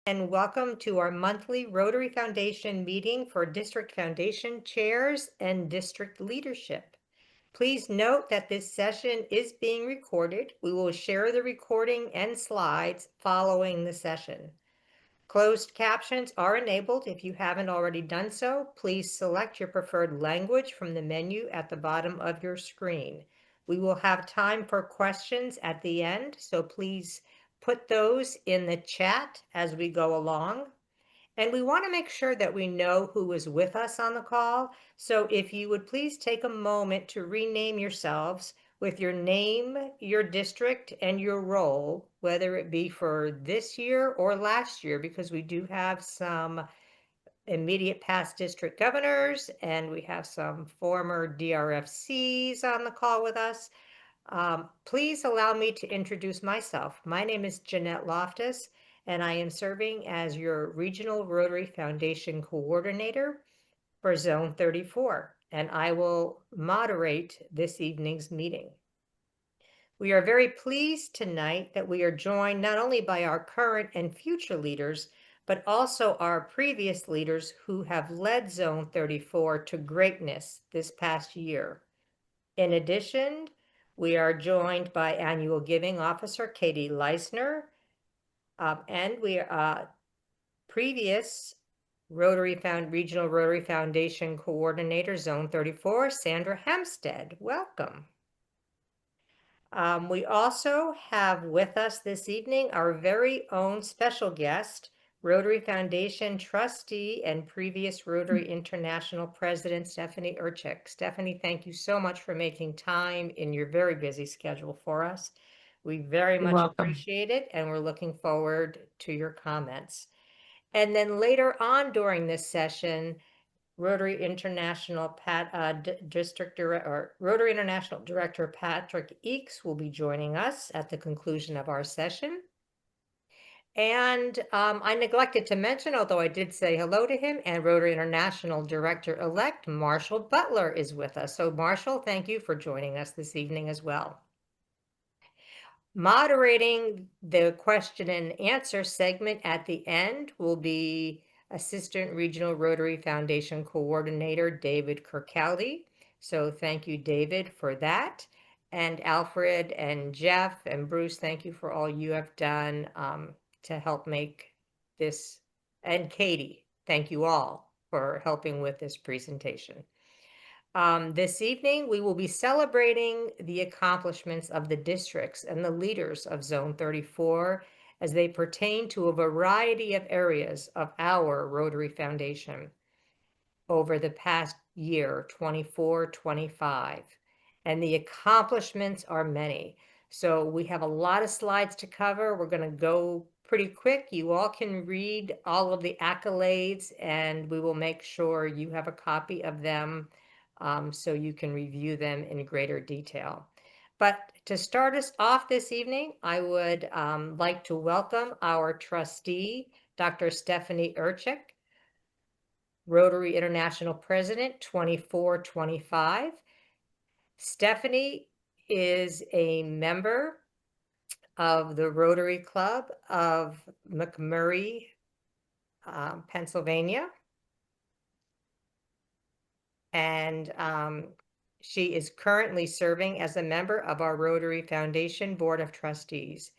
And welcome to our monthly Rotary Foundation meeting for District Foundation chairs and district leadership. Please note that this session is being recorded. We will share the recording and slides following the session. Closed captions are enabled. If you haven't already done so, please select your preferred language from the menu at the bottom of your screen. We will have time for questions at the end, so please put those in the chat as we go along. And we want to make sure that we know who is with us on the call. So if you would please take a moment to rename yourselves with your name, your district, and your role, whether it be for this year or last year, because we do have some immediate past district governors and we have some former DRFCs on the call with us. Please allow me to introduce myself. My name is Jeanette Loftus, and I am serving as your Regional Rotary Foundation Coordinator for Zone 34, and I will moderate this evening's meeting. We are very pleased tonight that we are joined not only by our current and future leaders, but also our previous leaders who have led Zone 34 to greatness this past year. In addition, we are joined by Annual Giving Officer Katie Leisner, and we are previous Regional Rotary Foundation Coordinator, Zone 34, Sandra Hempstead. Welcome. We also have with us this evening our very own special guest, Rotary Foundation Trustee and previous Rotary International President, Stephanie Urchick. Stephanie, thank you so much for making time in your very busy schedule for us. We very much appreciate it, and we're looking forward to your comments. And then later on during this session, Rotary International Rotary International Director Patrick Eakes will be joining us at the conclusion of our session. And I neglected to mention, although I did say hello to him, and Rotary International Director-elect Marshall Butler is with us. So Marshall, thank you for joining us this evening as well. Moderating the question and answer segment at the end will be Assistant Regional Rotary Foundation Coordinator David Kirkcaldy. So thank you, David, for that. And Alfred and Jeff and Bruce, thank you for all you have done to help make this, and Katie, thank you all for helping with this presentation. This evening, we will be celebrating the accomplishments of the districts and the leaders of Zone 34 as they pertain to a variety of areas of our Rotary Foundation over the past year, 24-25. And the accomplishments are many. So we have a lot of slides to cover. We're going to go pretty quick. You all can read all of the accolades, and we will make sure you have a copy of them so you can review them in greater detail. But to start us off this evening, I would like to welcome our trustee, Dr. Stephanie Urchick, Rotary International President 24-25. Stephanie is a member of the Rotary Club of McMurray, Pennsylvania. And she is currently serving as a member of our Rotary Foundation Board of Trustees.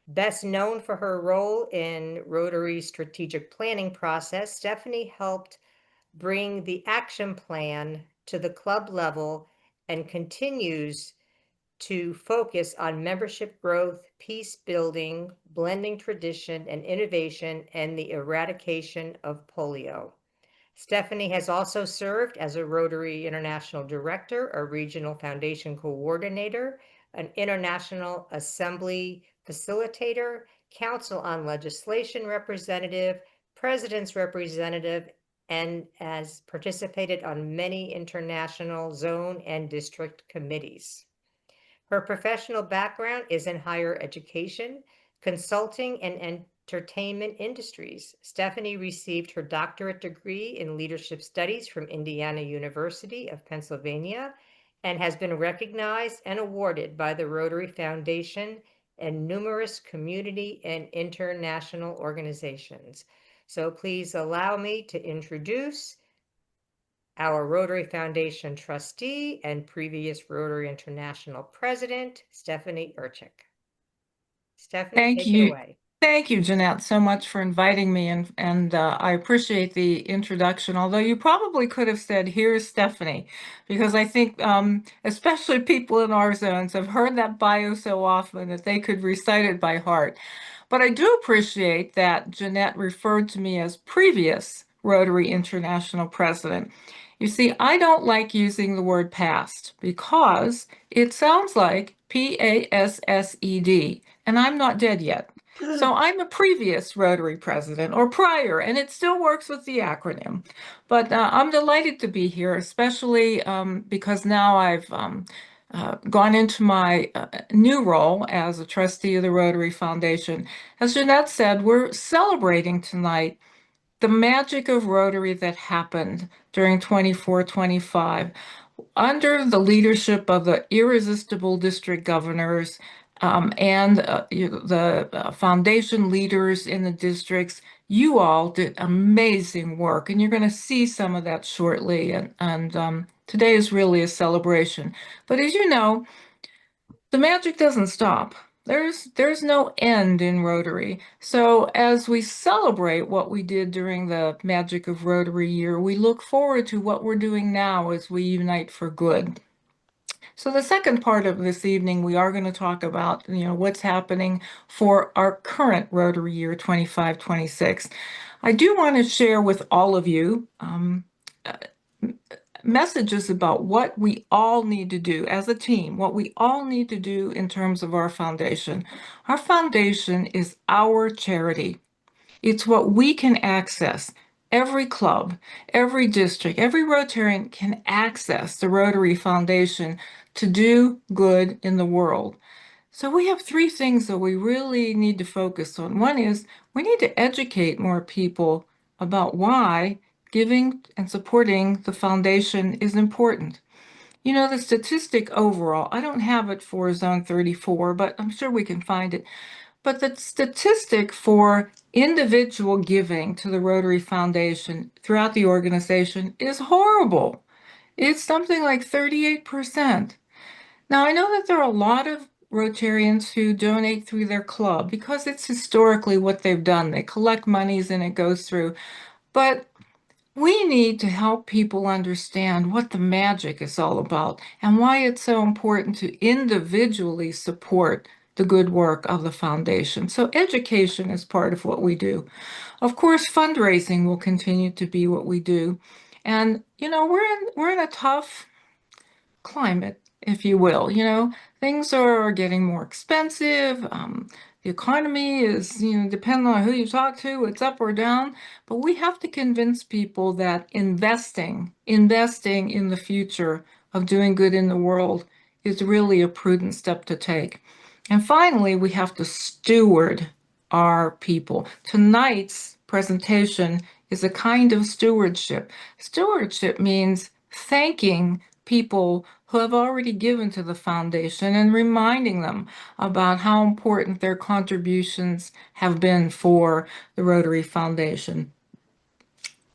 Best known for her role in Rotary's strategic planning process, Stephanie helped bring the action plan to the club level and continues to focus on membership growth, peace building, blending tradition and innovation, and the eradication of polio. Stephanie has also served as a Rotary International Director, a Regional Foundation Coordinator, an International Assembly Facilitator, Council on Legislation Representative, President's Representative, and has participated on many international zone and district committees. Her professional background is in higher education, consulting, and entertainment industries. Stephanie received her doctorate degree in leadership studies from Indiana University of Pennsylvania and has been recognized and awarded by the Rotary Foundation and numerous community and international organizations. So please allow me to introduce our Rotary Foundation trustee and previous Rotary International president, Stephanie Urchick. Stephanie, Thank take it you. away. Thank you, Jeanette, so much for inviting me, and I appreciate the introduction. Although you probably could have said, "Here's Stephanie," because I think, especially people in our zones, have heard that bio so often that they could recite it by heart. But I do appreciate that Jeanette referred to me as previous Rotary International president. You see, I don't like using the word past because it sounds like PASSED, and I'm not dead yet. So I'm a previous Rotary president or prior, and it still works with the acronym. But I'm delighted to be here, especially because now I've gone into my new role as a trustee of the Rotary Foundation. As Jeanette said, we're celebrating tonight the magic of Rotary that happened during 24-25 under the leadership of the irresistible district governors and the foundation leaders in the districts. You all did amazing work, and you're going to see some of that shortly. And today is really a celebration. But as you know, the magic doesn't stop. There's no end in Rotary. So as we celebrate what we did during the Magic of Rotary year, we look forward to what we're doing now as we unite for good. So the second part of this evening, we are going to talk about, what's happening for our current Rotary year 25-26. I do want to share with all of you messages about what we all need to do as a team, what we all need to do in terms of our foundation. Our foundation is our charity. It's what we can access. Every club, every district, every Rotarian can access the Rotary Foundation to do good in the world. So we have three things that we really need to focus on. One is we need to educate more people about why giving and supporting the foundation is important. The statistic overall, I don't have it for Zone 34, but I'm sure we can find it. But the statistic for individual giving to the Rotary Foundation throughout the organization is horrible. It's something like 38%. Now, I know that there are a lot of Rotarians who donate through their club because it's historically what they've done. They collect monies and it goes through. But we need to help people understand what the magic is all about and why it's so important to individually support the good work of the foundation. So education is part of what we do. Of course, fundraising will continue to be what we do. And, we're in a tough climate, if you will. Things are getting more expensive. The economy is, depending on who you talk to, it's up or down. But we have to convince people that investing in the future of doing good in the world is really a prudent step to take. And finally, we have to steward our people. Tonight's presentation is a kind of stewardship. Stewardship means thanking people who have already given to the foundation and reminding them about how important their contributions have been for the Rotary Foundation.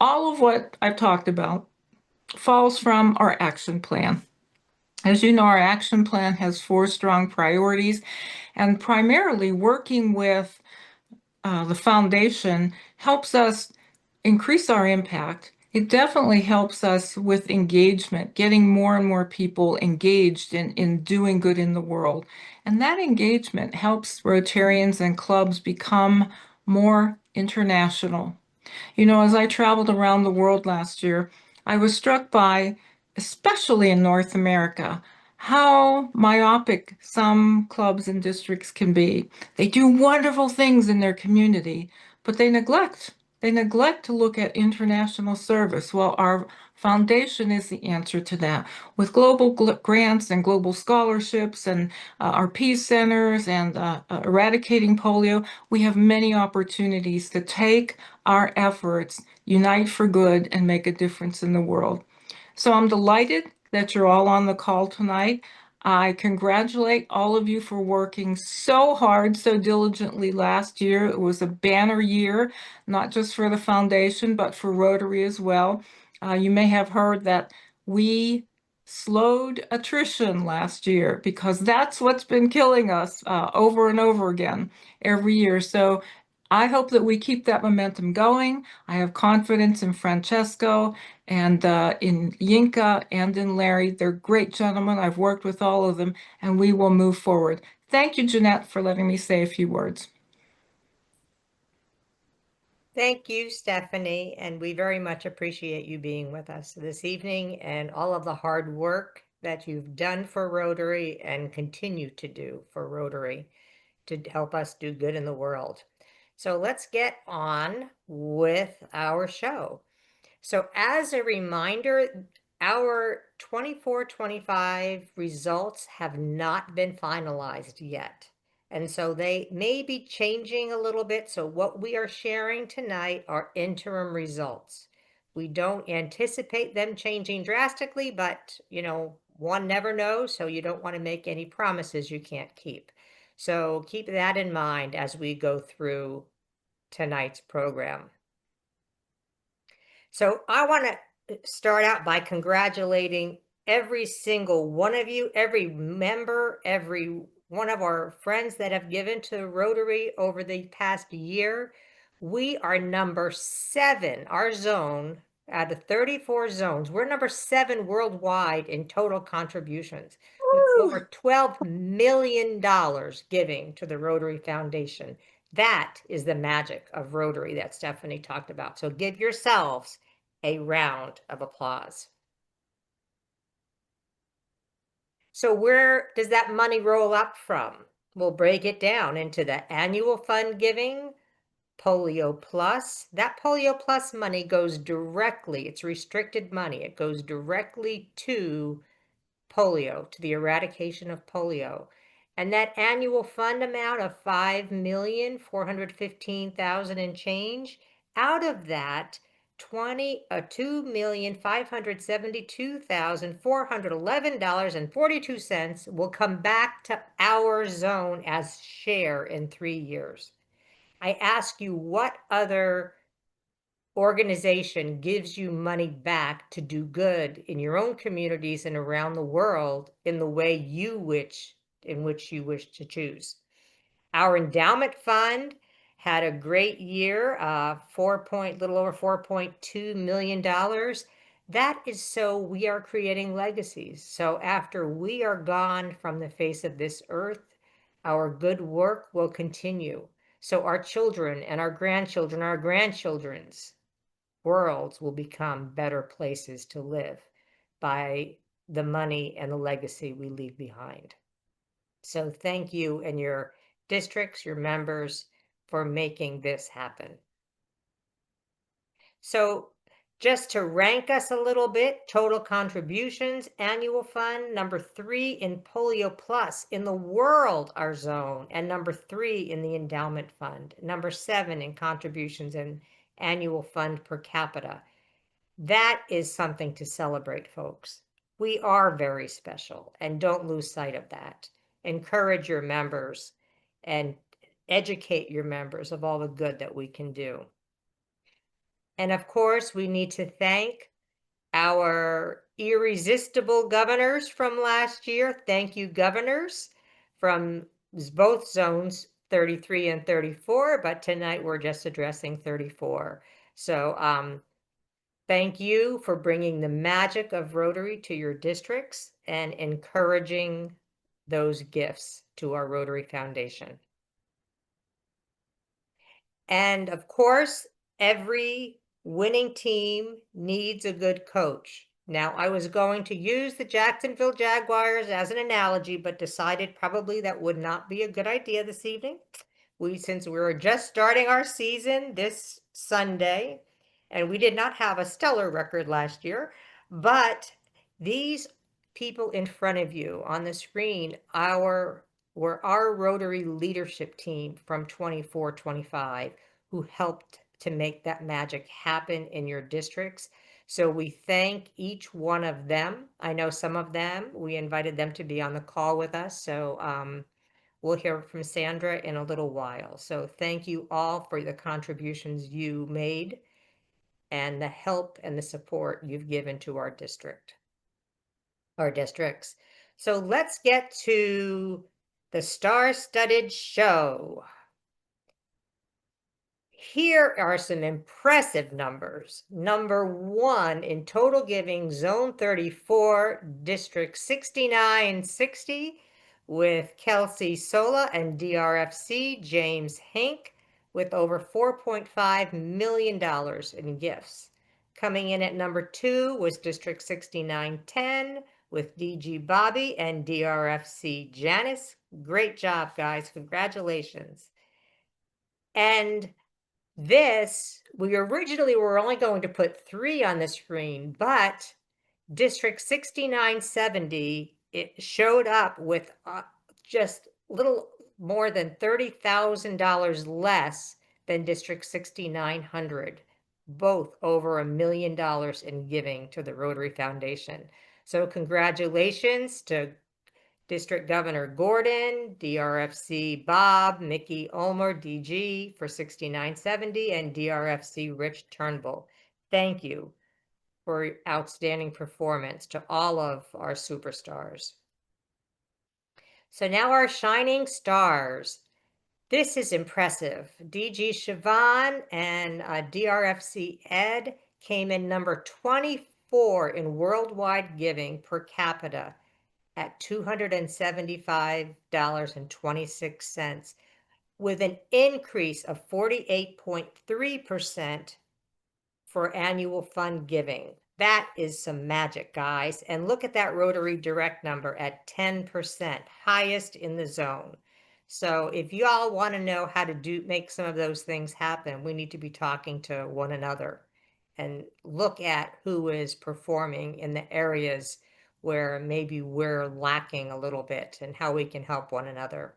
All of what I've talked about falls from our action plan. As you know, our action plan has 4 strong priorities, and primarily working with the foundation helps us increase our impact. It definitely helps us with engagement, getting more and more people engaged in doing good in the world. And that engagement helps Rotarians and clubs become more international. As I traveled around the world last year, I was struck by, especially in North America, how myopic some clubs and districts can be. They do wonderful things in their community, but they neglect They neglect to look at international service. Well, our foundation is the answer to that. With global grants and global scholarships and our peace centers and eradicating polio, we have many opportunities to take our efforts, unite for good, and make a difference in the world. So I'm delighted that you're all on the call tonight. I congratulate all of you for working so hard, so diligently last year. It was a banner year, not just for the foundation, but for Rotary as well. You may have heard that we slowed attrition last year because that's what's been killing us over and over again every year. So I hope that we keep that momentum going. I have confidence in Francesco and in Yinka and in Larry. They're great gentlemen. I've worked with all of them, and we will move forward. Thank you, Jeanette, for letting me say a few words. Thank you, Stephanie, and we very much appreciate you being with us this evening and all of the hard work that you've done for Rotary and continue to do for Rotary to help us do good in the world. So let's get on with our show. So as a reminder, our 24-25 results have not been finalized yet. And so they may be changing a little bit. So what we are sharing tonight are interim results. We don't anticipate them changing drastically, but one never knows. So you don't want to make any promises you can't keep. So keep that in mind as we go through tonight's program. So I want to start out by congratulating every single one of you, every member, every one of our friends that have given to Rotary over the past year. We are number 7, our zone, out of 34 zones. We're number 7 worldwide in total contributions, with over $12 million giving to the Rotary Foundation. That is the magic of Rotary that Stephanie talked about. So give yourselves a round of applause. So where does that money roll up from? We'll break it down into the annual fund giving, Polio Plus. That Polio Plus money goes directly, it's restricted money. It goes directly to polio, to the eradication of polio. And that annual fund amount of $5,415,000 and change, out of that, $2,572,411.42 will come back to our zone as share in 3 years. I ask you, what other organization gives you money back to do good in your own communities and around the world in the way in which you wish to choose? Our endowment fund had a great year, little over $4.2 million. That is so we are creating legacies. So after we are gone from the face of this earth, our good work will continue. So our children and our grandchildren's worlds will become better places to live by the money and the legacy we leave behind. So thank you and your districts, your members, for making this happen. So just to rank us a little bit, total contributions, annual fund, number 3 in Polio Plus in the world, our zone, and number 3 in the endowment fund, number 7 in contributions and annual fund per capita. That is something to celebrate, folks. We are very special, and don't lose sight of that. Encourage your members and educate your members of all the good that we can do. And of course, we need to thank our irresistible governors from last year. Thank you, governors, from both zones 33 and 34, but tonight we're just addressing 34. So thank you for bringing the magic of Rotary to your districts and encouraging those gifts to our Rotary Foundation. And of course, every winning team needs a good coach. Now, I was going to use the Jacksonville Jaguars as an analogy, but decided probably that would not be a good idea this evening. Since we were just starting our season, this Sunday, and we did not have a stellar record last year, but these people in front of you on the screen were our Rotary leadership team from 24-25 who helped to make that magic happen in your districts. So we thank each one of them. I know some of them, we invited them to be on the call with us. So we'll hear from Sandra in a little while. So thank you all for the contributions you made and the help and the support you've given to our districts. So let's get to the star-studded show. Here are some impressive numbers. Number 1 in total giving, Zone 34, District 6960, with Kelsey Sola and DRFC James Hink, with over $4.5 million in gifts. Coming in at number 2 was District 6910, with DG Bobby and DRFC Janice. Great job, guys. Congratulations. And we originally were only going to put 3 on the screen, but District 6970, it showed up with just little more than $30,000 less than District 6900, both over $1 million in giving to the Rotary Foundation. So congratulations to District Governor Gordon, DRFC Bob, Mickey Ulmer, DG for 6970, and DRFC Rich Turnbull. Thank you for outstanding performance to all of our superstars. So now our shining stars. This is impressive. DG Siobhan and DRFC Ed came in number 24 in worldwide giving per capita at $275.26, with an increase of 48.3% for annual fund giving. That is some magic, guys. And look at that Rotary Direct number at 10%, highest in the zone. So if you all want to know how to make some of those things happen, we need to be talking to one another and look at who is performing in the areas where maybe we're lacking a little bit and how we can help one another.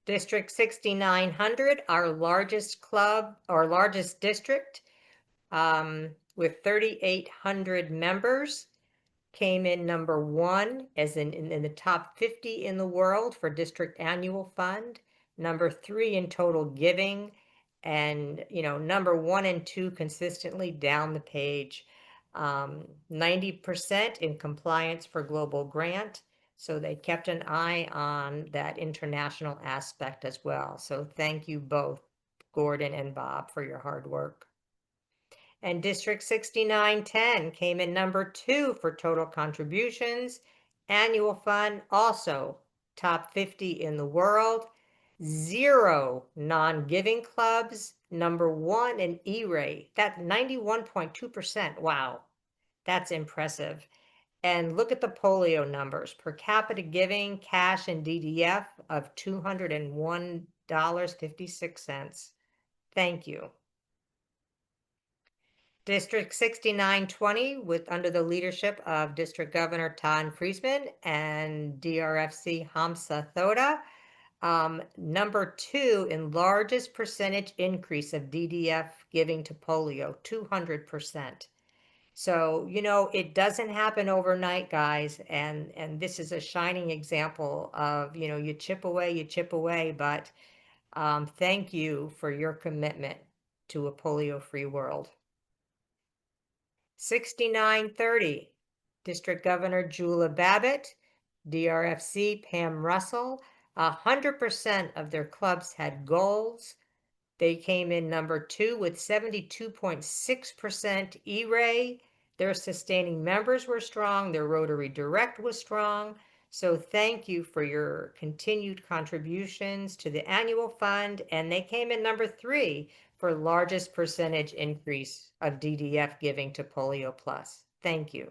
District 6900, our largest club, our largest district, with 3,800 members, came in number 1 as in the top 50 in the world for district annual fund, number 3 in total giving, and number 1 and 2 consistently down the page. 90% in compliance for global grant, so they kept an eye on that international aspect as well. So thank you both, Gordon and Bob, for your hard work. And District 6910 came in number 2 for total contributions. Annual fund, also top 50 in the world. 0 non-giving clubs. Number 1 in E-rate. That's 91.2%. Wow, that's impressive. And look at the polio numbers. Per capita giving, cash and DDF of $201.56. Thank you. District 6920, under the leadership of District Governor Tan Friesman and DRFC Hamza Thoda, number 2 in largest percentage increase of DDF giving to polio, 200%. So, it doesn't happen overnight, guys, and this is a shining example of, you chip away, but thank you for your commitment to a polio-free world. 6930, District Governor Jula Babbitt, DRFC Pam Russell. 100% of their clubs had goals. They came in number 2 with 72.6% E-Ray. Their sustaining members were strong. Their Rotary Direct was strong. So thank you for your continued contributions to the annual fund. And they came in number 3 for largest percentage increase of DDF giving to Polio Plus. Thank you.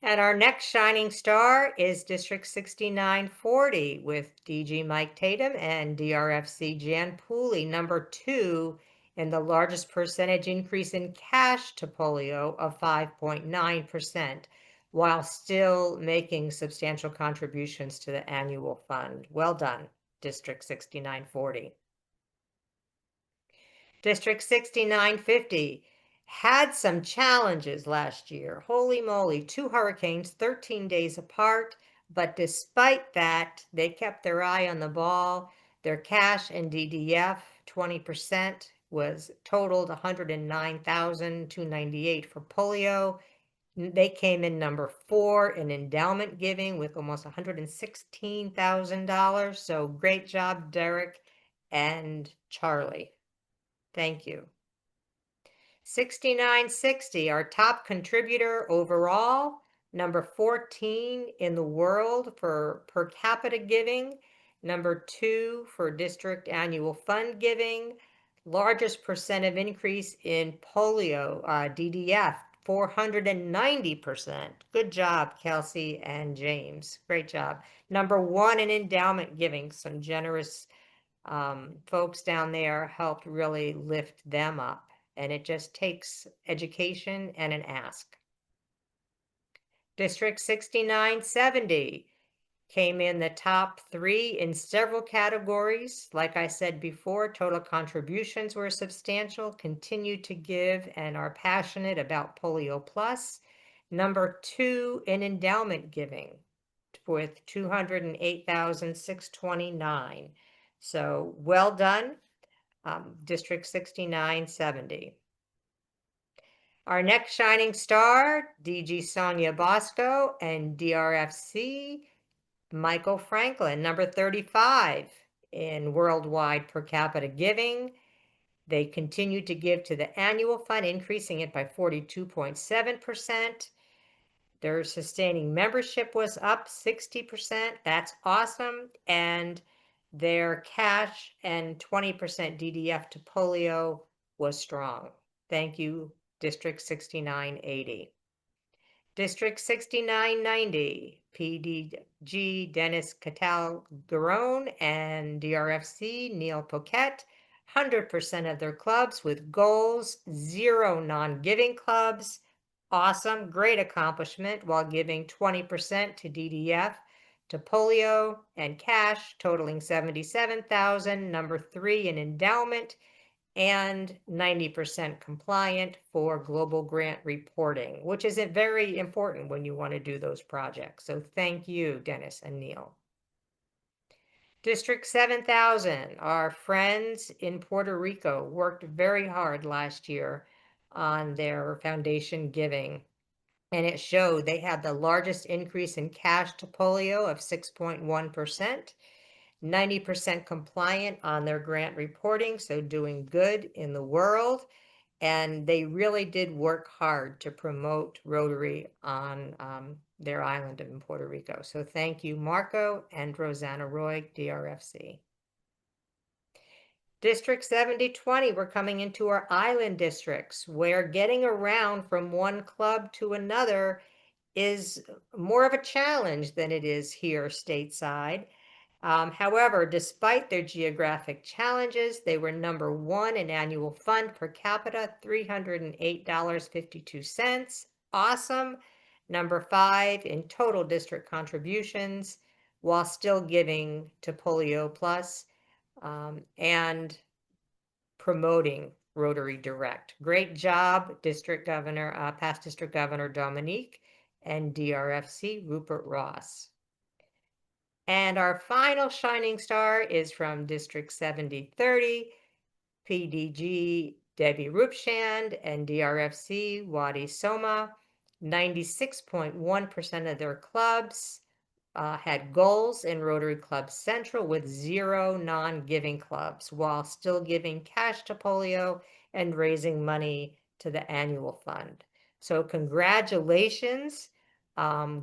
And our next shining star is District 6940 with DG Mike Tatum and DRFC Jan Pooley, #2 in the largest percentage increase in cash to polio of 5.9%, while still making substantial contributions to the annual fund. Well done, District 6940. District 6950 had some challenges last year. Holy moly, 2 hurricanes, 13 days apart. But despite that, they kept their eye on the ball. Their cash and DDF, 20%, was totaled 109,298 for polio. They came in #4 in endowment giving with almost $116,000. So great job, Derek and Charlie. Thank you. 6960, our top contributor overall, #14 in the world for per capita giving, #2 for district annual fund giving, largest percent of increase in polio, DDF, 490%. Good job, Kelsey and James. Great job. #1 in endowment giving, some generous folks down there helped really lift them up. And it just takes education and an ask. District 6970 came in the top 3 in several categories. Like I said before, total contributions were substantial, continued to give, and are passionate about Polio Plus. #2 in endowment giving with 208,629. So well done, District 6970. Our next shining star, DG Sonia Bosco and DRFC Michael Franklin, #35 in worldwide per capita giving. They continue to give to the annual fund, increasing it by 42.7%. Their sustaining membership was up 60%. That's awesome. And their cash and 20% DDF to polio was strong. Thank you, District 6980. District 6990, PDG Dennis Catal-Garone and DRFC Neil Poquet, 100% of their clubs with goals, 0 non-giving clubs. Awesome, great accomplishment while giving 20% to DDF, to polio, and cash, totaling 77,000, #3 in endowment, and 90% compliant for global grant reporting, which is very important when you want to do those projects. So thank you, Dennis and Neil. District 7000, our friends in Puerto Rico worked very hard last year on their foundation giving, and it showed they had the largest increase in cash to polio of 6.1%. 90% compliant on their grant reporting, so doing good in the world. And they really did work hard to promote Rotary on their island in Puerto Rico. So thank you, Marco and Rosanna Roy, DRFC. District 7020, we're coming into our island districts where getting around from one club to another is more of a challenge than it is here stateside. However, despite their geographic challenges, they were #1 in annual fund per capita, $308.52. Awesome. #5 in total district contributions, while still giving to Polio Plus and promoting Rotary Direct. Great job, District Governor, past District Governor Dominique and DRFC Rupert Ross. And our final shining star is from District 7030, PDG Debbie Rupshand and DRFC Wadi Soma. 96.1% of their clubs had goals in Rotary Club Central with 0 non-giving clubs, while still giving cash to polio and raising money to the annual fund. So congratulations,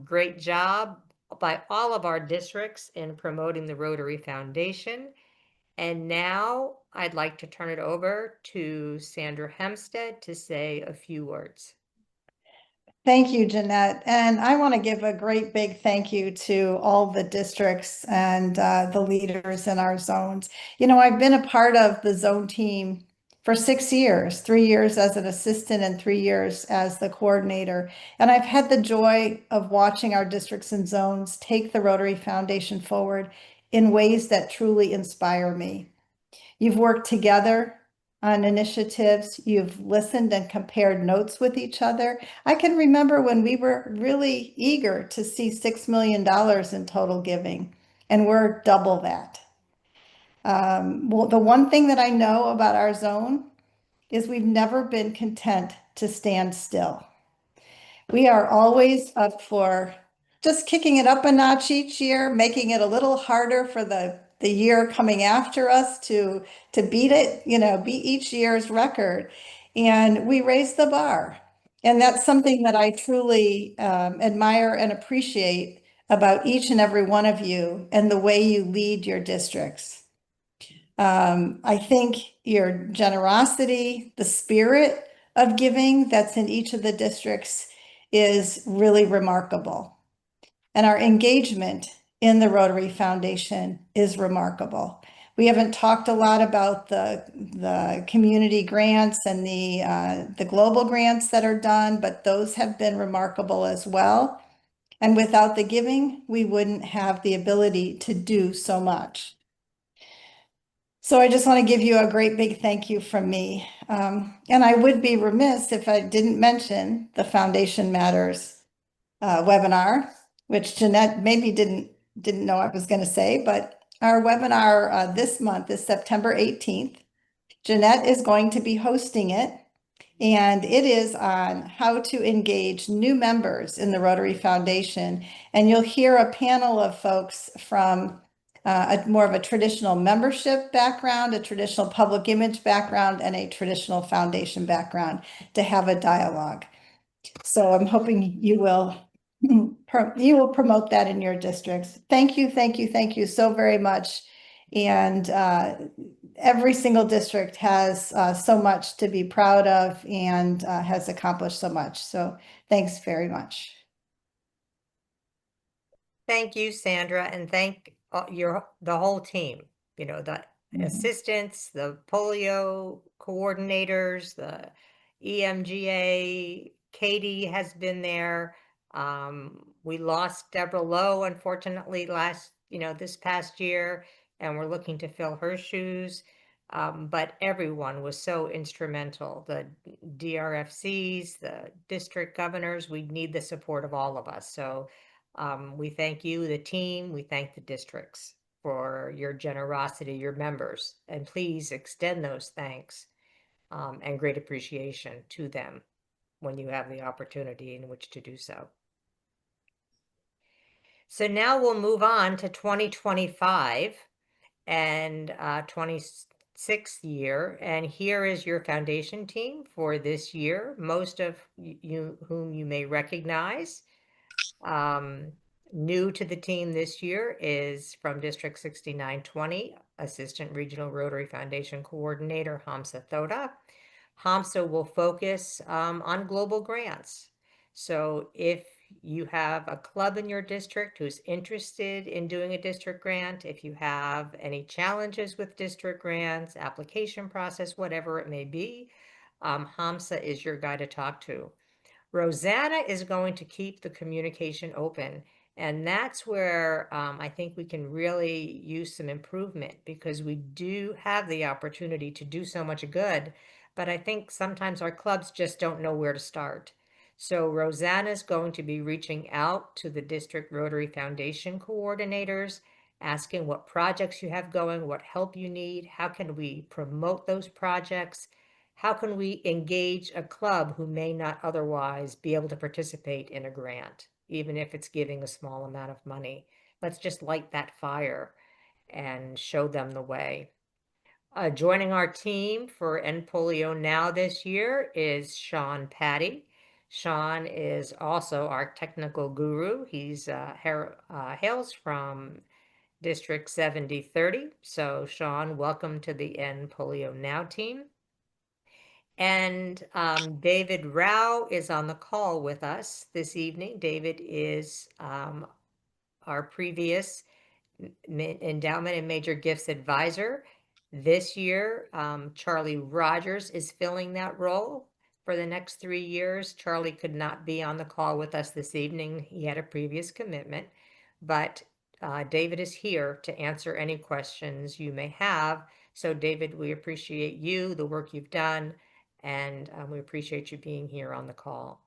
great job by all of our districts in promoting the Rotary Foundation. And now I'd like to turn it over to Sandra Hempstead to say a few words. Thank you, Jeanette. And I want to give a great big thank you to all the districts and the leaders in our zones. I've been a part of the zone team for 6 years, 3 years as an assistant and 3 years as the coordinator. And I've had the joy of watching our districts and zones take the Rotary Foundation forward in ways that truly inspire me. You've worked together on initiatives. You've listened and compared notes with each other. I can remember when we were really eager to see $6 million in total giving, and we're double that. Well, the one thing that I know about our zone is we've never been content to stand still. We are always up for just kicking it up a notch each year, making it a little harder for the year coming after us to beat it, beat each year's record. And we raise the bar. And that's something that I truly admire and appreciate about each and every one of you and the way you lead your districts. I think your generosity, the spirit of giving that's in each of the districts is really remarkable. And our engagement in the Rotary Foundation is remarkable. We haven't talked a lot about the community grants and the global grants that are done, but those have been remarkable as well. And without the giving, we wouldn't have the ability to do so much. So I just want to give you a great big thank you from me. And I would be remiss if I didn't mention the Foundation Matters webinar, which Jeanette maybe didn't know I was going to say, but our webinar this month is September 18th. Jeanette is going to be hosting it, and it is on how to engage new members in the Rotary Foundation. And you'll hear a panel of folks from more of a traditional membership background, a traditional public image background, and a traditional foundation background to have a dialogue. So I'm hoping you will promote that in your districts. Thank you, thank you, thank you so very much. And every single district has so much to be proud of and has accomplished so much. So thanks very much. Thank you, Sandra, and thank the whole team, the assistants, the polio coordinators, the EMGA, Katie has been there. We lost Deborah Lowe, unfortunately, this past year, and we're looking to fill her shoes. But everyone was so instrumental. The DRFCs, the district governors, we need the support of all of us. So we thank you, the team, we thank the districts for your generosity, your members, and please extend those thanks and great appreciation to them when you have the opportunity in which to do so. So now we'll move on to 2025 and 26th year. And here is your foundation team for this year, most of you whom you may recognize. New to the team this year is from District 6920, Assistant Regional Rotary Foundation Coordinator Hamsa Thoda. Hamsa will focus on global grants. So if you have a club in your district who's interested in doing a district grant, if you have any challenges with district grants, application process, whatever it may be, Hamsa is your guy to talk to. Rosanna is going to keep the communication open. And that's where I think we can really use some improvement because we do have the opportunity to do so much good. But I think sometimes our clubs just don't know where to start. So Rosanna is going to be reaching out to the District Rotary Foundation coordinators, asking what projects you have going, what help you need, how can we promote those projects, how can we engage a club who may not otherwise be able to participate in a grant, even if it's giving a small amount of money? Let's just light that fire and show them the way. Joining our team for End Polio Now this year is Sean Patty. Sean is also our technical guru. He's hails from District 7030. So Sean, welcome to the End Polio Now team. And David Rao is on the call with us this evening. David is our previous Endowment and Major Gifts Advisor. This year, Charlie Rogers is filling that role for the next 3 years. Charlie could not be on the call with us this evening. He had a previous commitment, but David is here to answer any questions you may have. So David, we appreciate you, the work you've done, and we appreciate you being here on the call.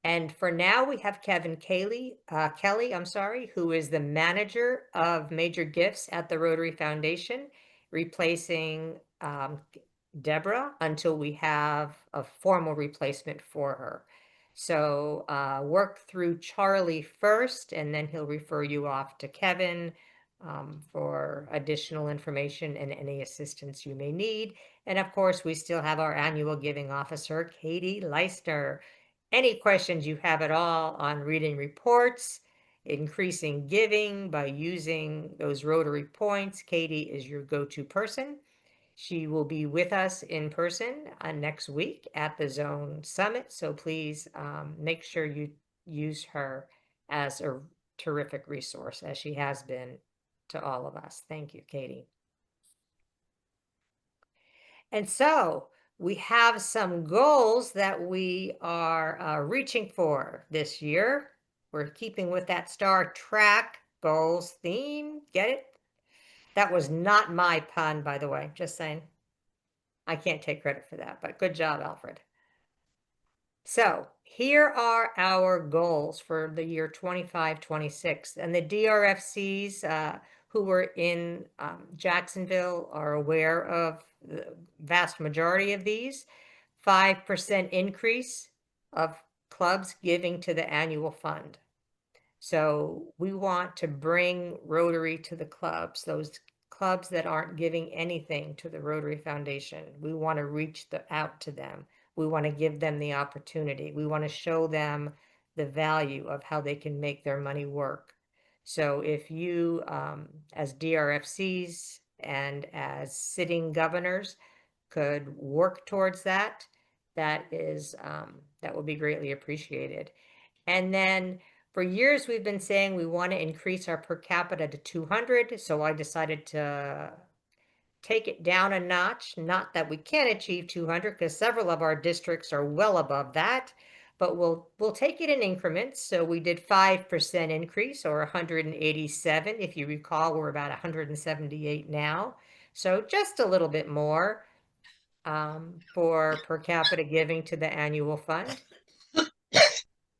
And for now, we have Kevin Kelly, who is the manager of major gifts at the Rotary Foundation, replacing Deborah until we have a formal replacement for her. So work through Charlie first, and then he'll refer you off to Kevin for additional information and any assistance you may need. And of course, we still have our annual giving officer, Katie Leistner. Any questions you have at all on reading reports, increasing giving by using those Rotary points, Katie is your go-to person. She will be with us in person next week at the Zone Summit, so please make sure you use her as a terrific resource, as she has been to all of us. Thank you, Katie. And so we have some goals that we are reaching for this year. We're keeping with that Star Trek goals theme. Get it? That was not my pun, by the way, just saying. I can't take credit for that, but good job, Alfred. So here are our goals for the year 25-26. And the DRFCs who were in Jacksonville are aware of the vast majority of these. 5% increase of clubs giving to the annual fund. So we want to bring Rotary to the clubs, those clubs that aren't giving anything to the Rotary Foundation. We want to reach out to them. We want to give them the opportunity. We want to show them the value of how they can make their money work. So if you, as DRFCs and as sitting governors, could work towards that, that would be greatly appreciated. And then for years, we've been saying we want to increase our per capita to 200. So I decided to take it down a notch. Not that we can't achieve 200, because several of our districts are well above that, but we'll take it in increments. So we did 5% increase, or 187. If you recall, we're about 178 now. So just a little bit more for per capita giving to the annual fund.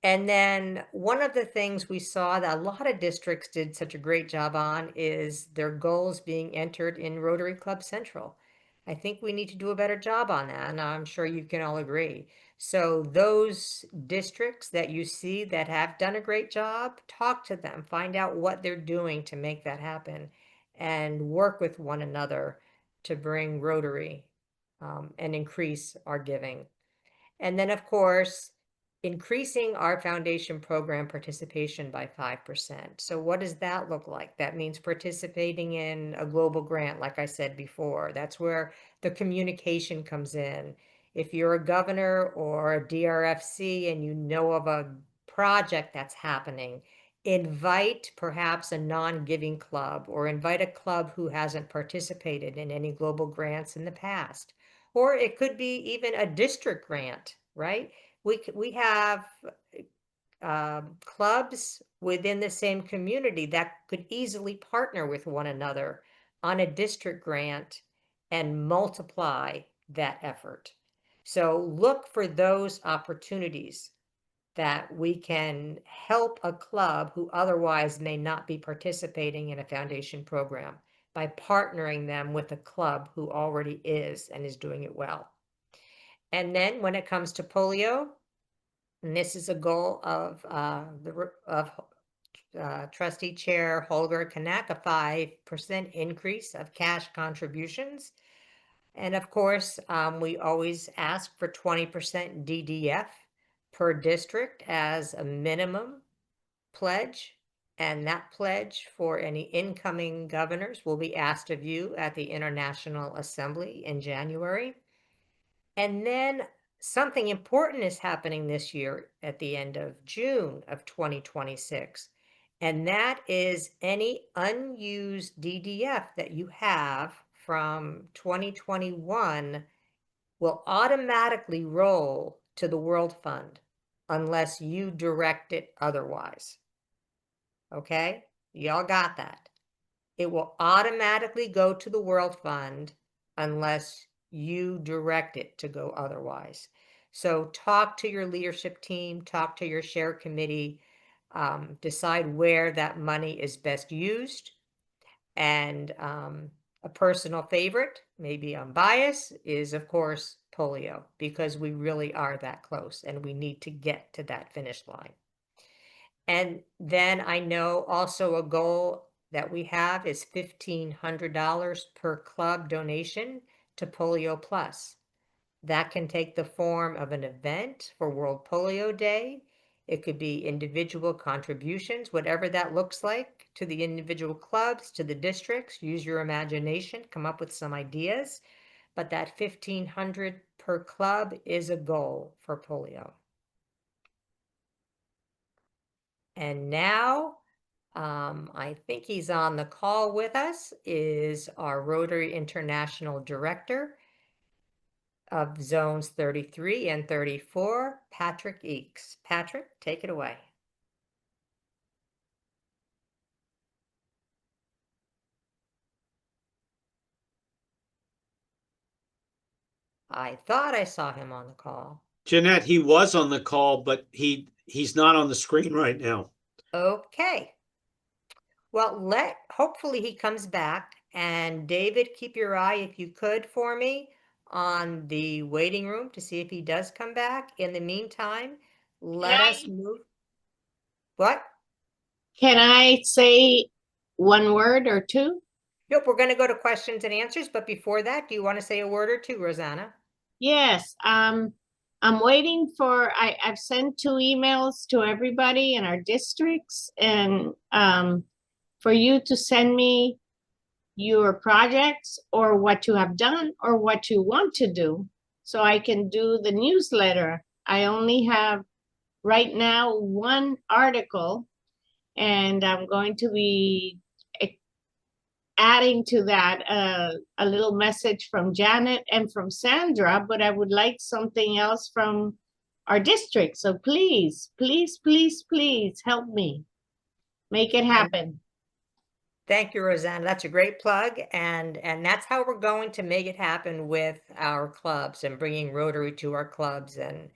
And then one of the things we saw that a lot of districts did such a great job on is their goals being entered in Rotary Club Central. I think we need to do a better job on that, and I'm sure you can all agree. So those districts that you see that have done a great job, talk to them, find out what they're doing to make that happen, and work with one another to bring Rotary and increase our giving. And then, of course, increasing our foundation program participation by 5%. So what does that look like? That means participating in a global grant, like I said before. That's where the communication comes in. If you're a governor or a DRFC and you know of a project that's happening, invite perhaps a non-giving club, or invite a club who hasn't participated in any global grants in the past. Or it could be even a district grant, right? We have clubs within the same community that could easily partner with one another on a district grant and multiply that effort. So look for those opportunities that we can help a club who otherwise may not be participating in a foundation program by partnering them with a club who already is and is doing it well. And then when it comes to polio, and this is a goal of Trustee Chair Holger Kanak, a 5% increase of cash contributions. And of course, we always ask for 20% DDF per district as a minimum pledge. And that pledge for any incoming governors will be asked of you at the International Assembly in January. And then something important is happening this year at the end of June of 2026. And that is any unused DDF that you have from 2021 will automatically roll to the World Fund unless you direct it otherwise. Okay? Y'all got that? It will automatically go to the World Fund unless you direct it to go otherwise. So talk to your leadership team, talk to your share committee, decide where that money is best used. And a personal favorite, maybe I'm biased, is of course polio, because we really are that close and we need to get to that finish line. And then I know also a goal that we have is $1,500 per club donation to Polio Plus. That can take the form of an event for World Polio Day. It could be individual contributions, whatever that looks like, to the individual clubs, to the districts. Use your imagination, come up with some ideas. But that $1,500 per club is a goal for polio. And now, I think he's on the call with us, is our Rotary International Director of Zones 33 and 34, Patrick Eakes. Patrick, take it away. I thought I saw him on the call. Jeanette, he was on the call, but he's not on the screen right now. Okay. Well, hopefully he comes back. And David, keep your eye, if you could, for me on the waiting room to see if he does come back. In the meantime, let us move. What? Can I say one word or two? Yep, we're going to go to questions and answers, but before that, do you want to say a word or two, Rosanna? Yes, I'm waiting for, I've sent 2 emails to everybody in our districts and for you to send me your projects or what you have done or what you want to do so I can do the newsletter. I only have right now 1 article and I'm going to be adding to that a little message from Janet and from Sandra, but I would like something else from our district. So please, please, please, please help me make it happen. Thank you, Rosanna. That's a great plug. And that's how we're going to make it happen with our clubs and bringing Rotary to our clubs and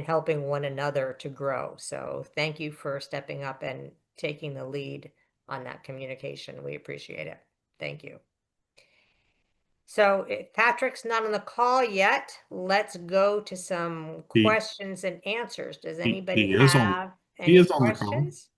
helping one another to grow. So thank you for stepping up and taking the lead on that communication. We appreciate it. Thank you. So if Patrick's not on the call yet, let's go to some questions and answers. Does anybody have any questions?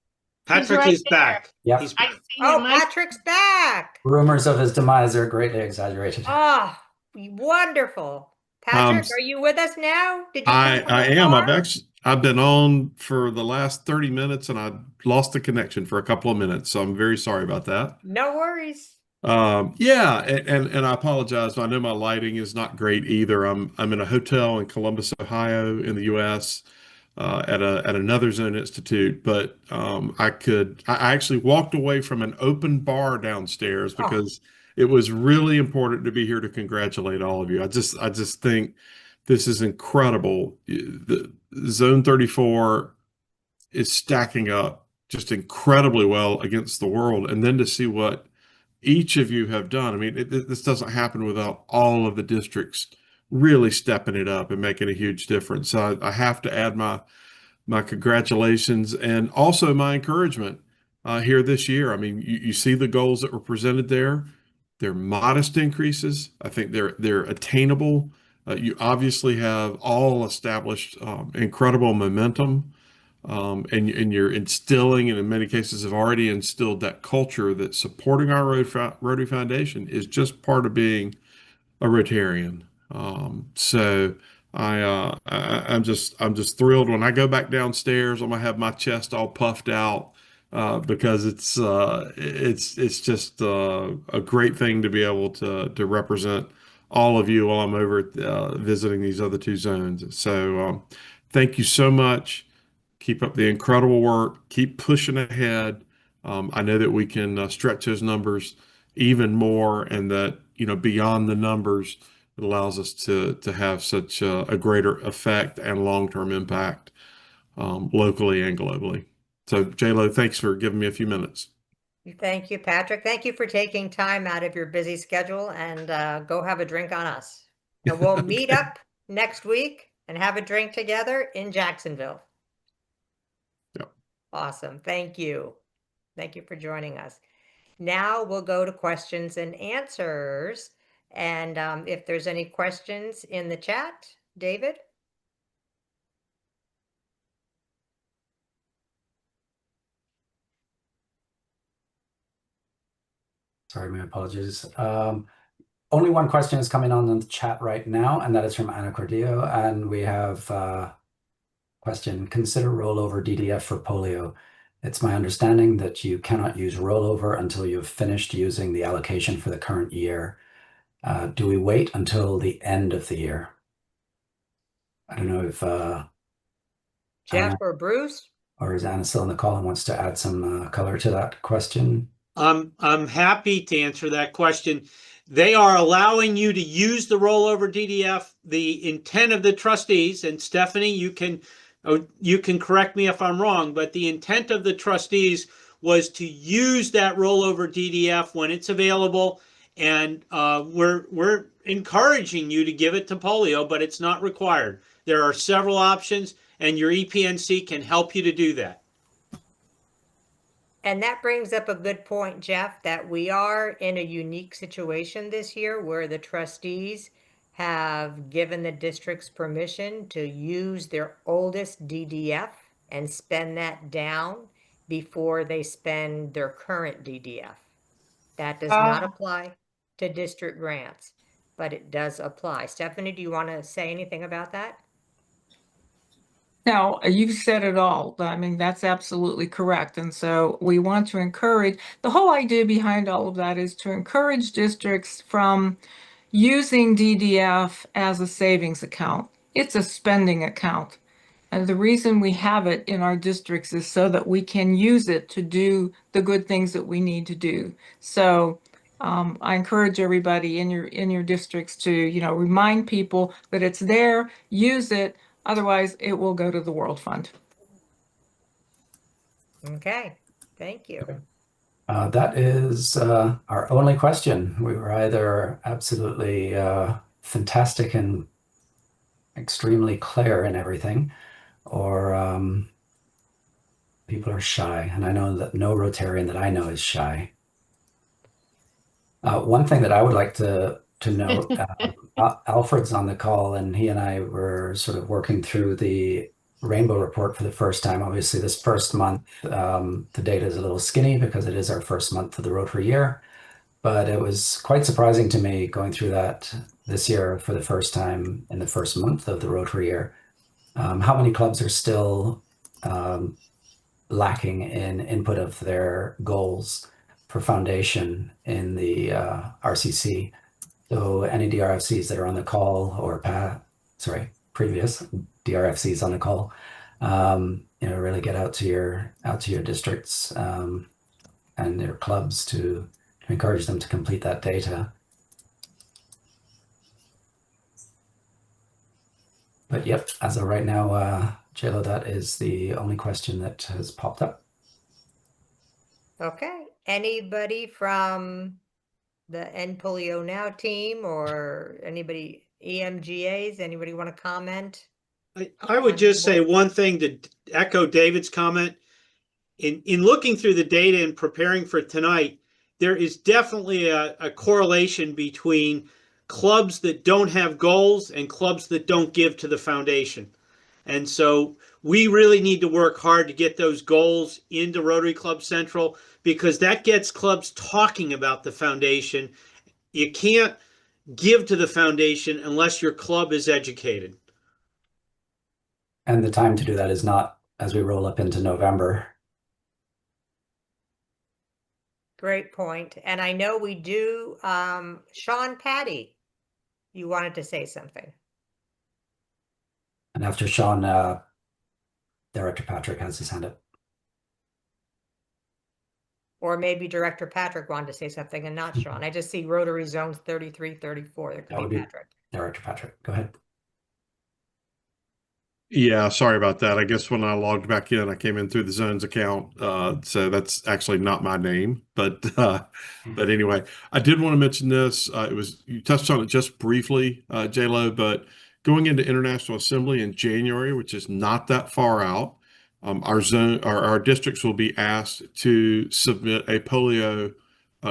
Patrick right is back. Yep. He's I back. see Oh, him. Patrick's back. Rumors of his demise are greatly exaggerated. Oh, wonderful. Patrick, are you with us now? Did you come from I am. afar? I've been on for the last 30 minutes and I lost the connection for a couple of minutes, so I'm very sorry about that. No worries. Yeah, and I apologize. I know my lighting is not great either. I'm in a hotel in Columbus, Ohio, in the U.S. At another Zone Institute, but I actually walked away from an open bar downstairs because it was really important to be here to congratulate all of you. I just think this is incredible. The Zone 34 is stacking up just incredibly well against the world, and then to see what each of you have done. I mean, this doesn't happen without all of the districts really stepping it up and making a huge difference. So I have to add my congratulations and also my encouragement here this year. I mean, you see the goals that were presented there. They're modest increases. I think they're attainable. You obviously have all established incredible momentum. And you're instilling, and in many cases have already instilled that culture that supporting our Rotary Foundation is just part of being a Rotarian. So I'm just thrilled. When I go back downstairs, I'm gonna have my chest all puffed out because it's just a great thing to be able to represent all of you while I'm over visiting these other two zones. So thank you so much. Keep up the incredible work. Keep pushing ahead. I know that we can stretch those numbers even more, and that, beyond the numbers, it allows us to have such a greater effect and long-term impact locally and globally. So, J-Lo, thanks for giving me a few minutes. Thank you, Patrick. Thank you for taking time out of your busy schedule, and go have a drink on us. And we'll meet Okay. up next week and have a drink together in Jacksonville. Yep. Awesome. Thank you. Thank you for joining us. Now we'll go to questions and answers. And if there's any questions in the chat, David? Sorry, my apologies. Only one question is coming on in the chat right now, and that is from Ana Cordillo. And we have question, consider rollover DDF for polio. It's my understanding that you cannot use rollover until you've finished using the allocation for the current year. Do we wait until the end of the year? I don't know if Jeff Anna, or Bruce? or is Anna still on the call and wants to add some color to that question? I'm happy to answer that question. They are allowing you to use the rollover DDF. The intent of the trustees, and Stephanie, you can correct me if I'm wrong, but the intent of the trustees was to use that rollover DDF when it's available, and we're encouraging you to give it to polio, but it's not required. There are several options, and your EPNC can help you to do that. And that brings up a good point, Jeff, that we are in a unique situation this year where the trustees have given the districts permission to use their oldest DDF and spend that down before they spend their current DDF. That does not apply to district grants, but it does apply. Stephanie, do you want to say anything about that? Now, you've said it all. I mean, that's absolutely correct. And so we want to encourage, the whole idea behind all of that is to encourage districts from using DDF as a savings account. It's a spending account. And the reason we have it in our districts is so that we can use it to do the good things that we need to do. So I encourage everybody in your districts to, remind people that it's there, use it. Otherwise, it will go to the World Fund. Okay, thank you. That is our only question. We were either absolutely fantastic and extremely clear in everything, or people are shy. And I know that no Rotarian that I know is shy. One thing that I would like to note, Alfred's on the call, and he and I were sort of working through the Rainbow Report for the first time. Obviously, this first month, the data is a little skinny because it is our first month of the Rotary year. But it was quite surprising to me going through that this year for the first time in the first month of the Rotary year, how many clubs are still lacking in input of their goals for foundation in the RCC. So any DRFCs that are on the call, or previous DRFCs on the call, really get out to your districts and their clubs to encourage them to complete that data. But yep, as of right now, JLo, that is the only question that has popped up. Okay, anybody from the End Polio Now team or anybody, EMGAs, anybody want to comment? I would just say one thing to echo David's comment. In looking through the data and preparing for tonight, there is definitely a correlation between clubs that don't have goals and clubs that don't give to the foundation. And so we really need to work hard to get those goals into Rotary Club Central, because that gets clubs talking about the foundation. You can't give to the foundation unless your club is educated. And the time to do that is not as we roll up into November. Great point. And I know we do, Sean Patty, you wanted to say something. And after Sean, Director Patrick has his hand up. Or maybe Director Patrick wanted to say something and not Sean. I just see Rotary Zones 33, 34. There That could would be be Patrick. Director Patrick. Go ahead. Yeah, sorry about that. I guess when I logged back in, I came in through the Zones account. So that's actually not my name. But anyway, I did want to mention this. You touched on it just briefly, J-Lo, but going into International Assembly in January, which is not that far out, our districts will be asked to submit a polio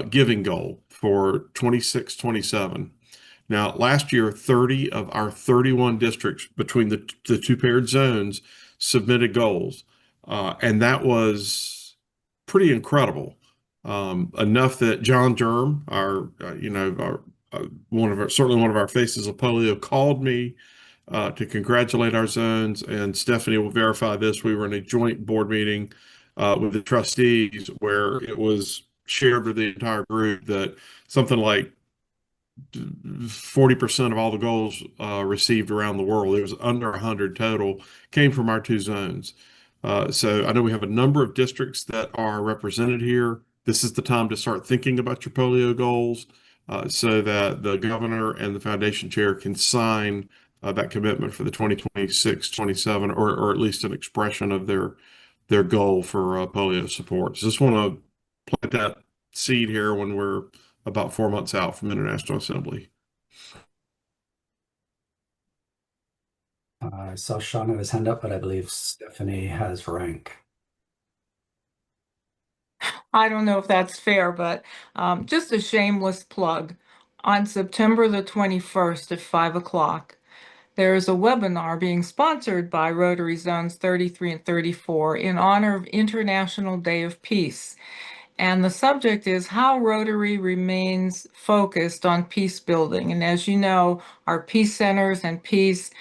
giving goal for 26-27. Now, last year, 30 of our 31 districts between the two paired zones submitted goals. And that was pretty incredible. Enough that John Durham, certainly one of our faces of polio, called me to congratulate our zones. And Stephanie will verify this. We were in a joint board meeting with the trustees where it was shared with the entire group that something like 40% of all the goals received around the world, it was under 100 total, came from our two zones. So I know we have a number of districts that are represented here. This is the time to start thinking about your polio goals so that the governor and the foundation chair can sign that commitment for the 2026-27, or at least an expression of their goal for polio support. So just want to plant that seed here when we're about 4 months out from International Assembly. I saw Sean have his hand up, but I believe Stephanie has rank. I don't know if that's fair, but just a shameless plug. On September the 21st at 5 o'clock, there is a webinar being sponsored by Rotary Zones 33 and 34 in honor of International Day of Peace. And the subject is how Rotary remains focused on peace building. And as you know, our peace centers and peace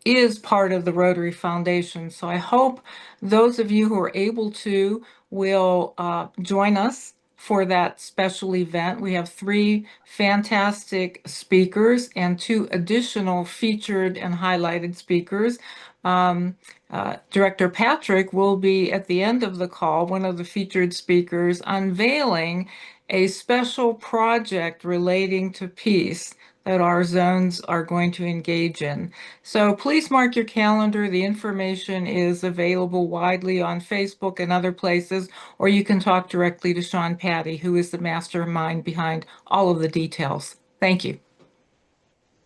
is part of the Rotary Foundation. So I hope those of you who are able to will join us for that special event. We have 3 fantastic speakers and 2 additional featured and highlighted speakers. Director Patrick will be at the end of the call, one of the featured speakers, unveiling a special project relating to peace that our zones are going to engage in. So please mark your calendar. The information is available widely on Facebook and other places, or you can talk directly to Sean Patty, who is the mastermind behind all of the details. Thank you.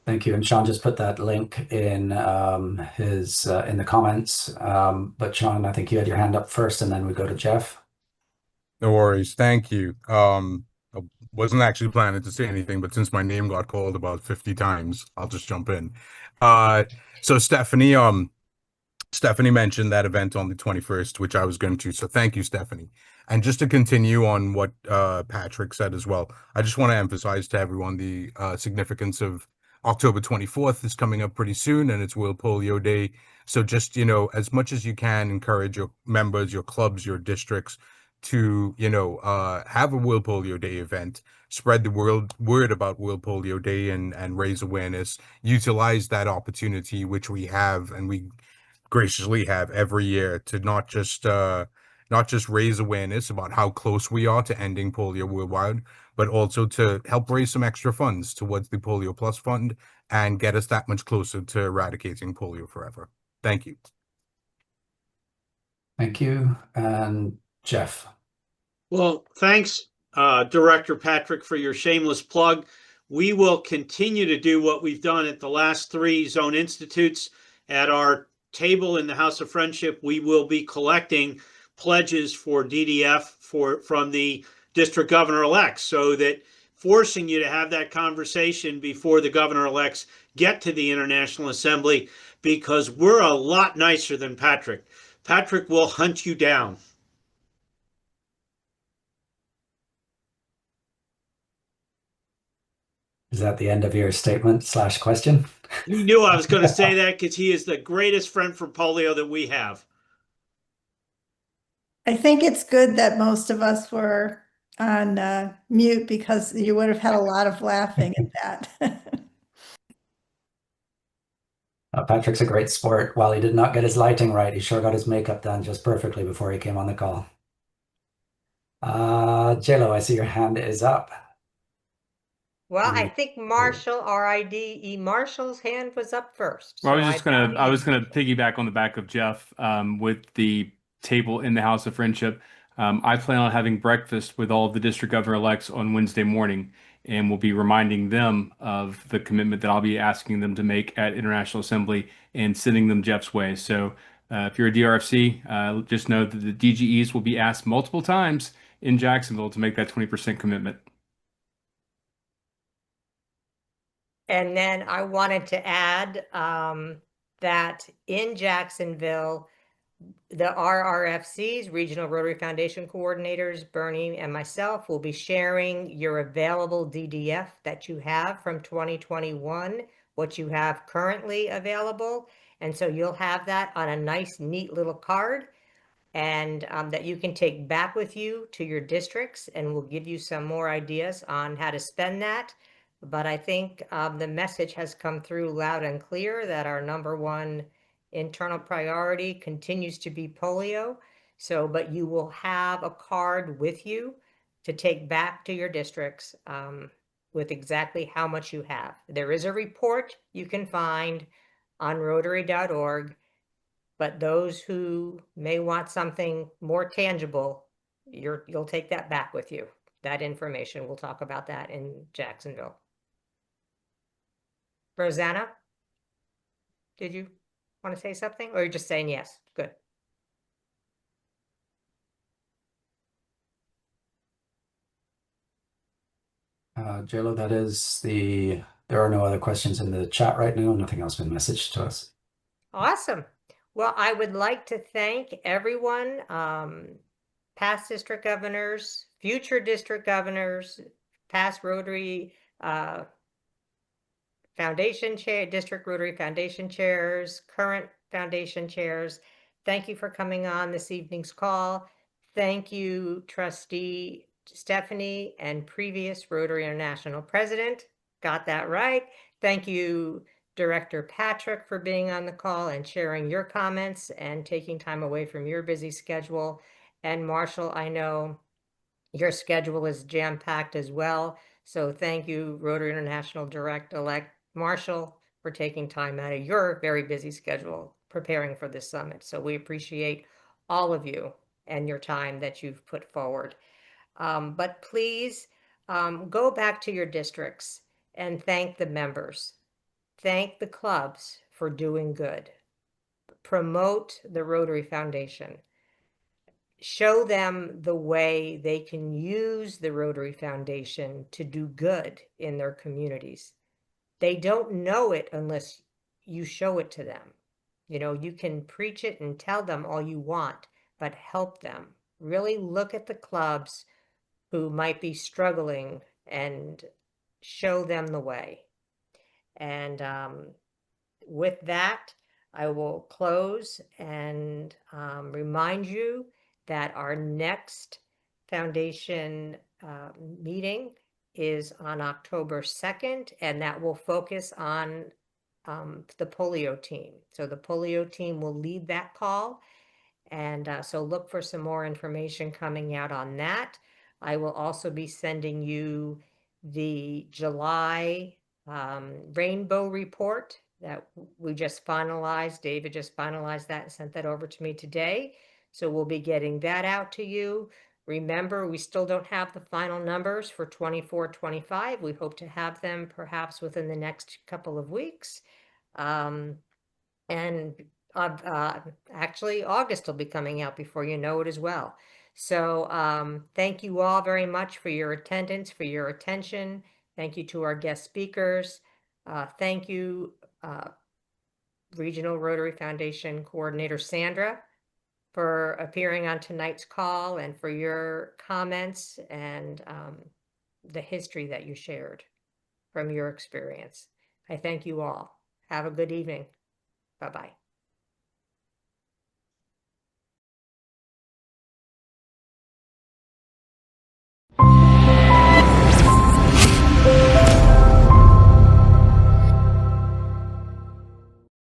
Thank you. And Sean just put that link in in the comments. But Sean, I think you had your hand up first, and then we go to Jeff. No worries. Thank you. I wasn't actually planning to say anything, but since my name got called about 50 times, I'll just jump in. So Stephanie mentioned that event on the 21st, which I was going to. So thank you, Stephanie. And just to continue on what Patrick said as well, I just want to emphasize to everyone the significance of October 24th is coming up pretty soon, and it's World Polio Day. So just, as much as you can, encourage your members, your clubs, your districts to, have a World Polio Day event, spread the word about World Polio Day and raise awareness, utilize that opportunity, which we have and we graciously have every year, to not just raise awareness about how close we are to ending polio worldwide, but also to help raise some extra funds towards the Polio Plus Fund and get us that much closer to eradicating polio forever. Thank you. Thank you. And Jeff. Well, thanks, Director Patrick, for your shameless plug. We will continue to do what we've done at the last 3 zone institutes. At our table in the House of Friendship, we will be collecting pledges for DDF from the district governor-elects, so that forcing you to have that conversation before the governor-elects get to the International Assembly, because we're a lot nicer than Patrick. Patrick will hunt you down. Is that the end of your statement/question? He knew I was going to say that because he is the greatest friend for polio that we have. I think it's good that most of us were on mute, because you would have had a lot of laughing at that. Patrick's a great sport. While he did not get his lighting right, he sure got his makeup done just perfectly before he came on the call. JLo, I see your hand is up. Well, I Mm. think Marshall, RIDE Marshall's hand was up first. Well, So I was gonna piggyback on the back of Jeff with the table in the House of Friendship. I plan on having breakfast with all of the district governor-elects on Wednesday morning, and we'll be reminding them of the commitment that I'll be asking them to make at International Assembly and sending them Jeff's way. So if you're a DRFC, just know that the DGEs will be asked multiple times in Jacksonville to make that 20% commitment. And then I wanted to add that in Jacksonville, the RRFCs, Regional Rotary Foundation Coordinators, Bernie and myself will be sharing your available DDF that you have from 2021, what you have currently available. And so you'll have that on a nice, neat little card, and that you can take back with you to your districts, and we'll give you some more ideas on how to spend that. But I think the message has come through loud and clear that our #1 internal priority continues to be polio. So, but you will have a card with you to take back to your districts with exactly how much you have. There is a report you can find on Rotary.org. But those who may want something more tangible, you'll take that back with you. That information, we'll talk about that in Jacksonville. Rosanna, did you want to say something, or you're just saying yes? Good. JLo, there are no other questions in the chat right now. Nothing else been messaged to us. Awesome. Well, I would like to thank everyone, past district governors, future district governors, past Rotary Foundation chair, district Rotary Foundation chairs, current foundation chairs. Thank you for coming on this evening's call. Thank you, Trustee Stephanie and previous Rotary International President. Got that right. Thank you, Director Patrick, for being on the call and sharing your comments and taking time away from your busy schedule. And Marshall, I know your schedule is jam-packed as well. So thank you, Rotary International Direct-Elect Marshall, for taking time out of your very busy schedule preparing for this summit. So we appreciate all of you and your time that you've put forward. But please go back to your districts and thank the members. Thank the clubs for doing good. Promote the Rotary Foundation. Show them the way they can use the Rotary Foundation to do good in their communities. They don't know it unless you show it to them. You know, you can preach it and tell them all you want, but help them. Really look at the clubs who might be struggling and show them the way. And with that, I will close and remind you that our next foundation meeting is on October 2nd, and that will focus on the polio team. So the polio team will lead that call. And so look for some more information coming out on that. I will also be sending you the July rainbow report that we just finalized. David just finalized that and sent that over to me today. So we'll be getting that out to you. Remember, we still don't have the final numbers for 24-25. We hope to have them perhaps within the next couple of weeks. And actually, August will be coming out before you know it as well. So thank you all very much for your attendance, for your attention. Thank you to our guest speakers. Thank you, Regional Rotary Foundation Coordinator Sandra, for appearing on tonight's call and for your comments and the history that you shared from your experience. I thank you all. Have a good evening. Bye-bye.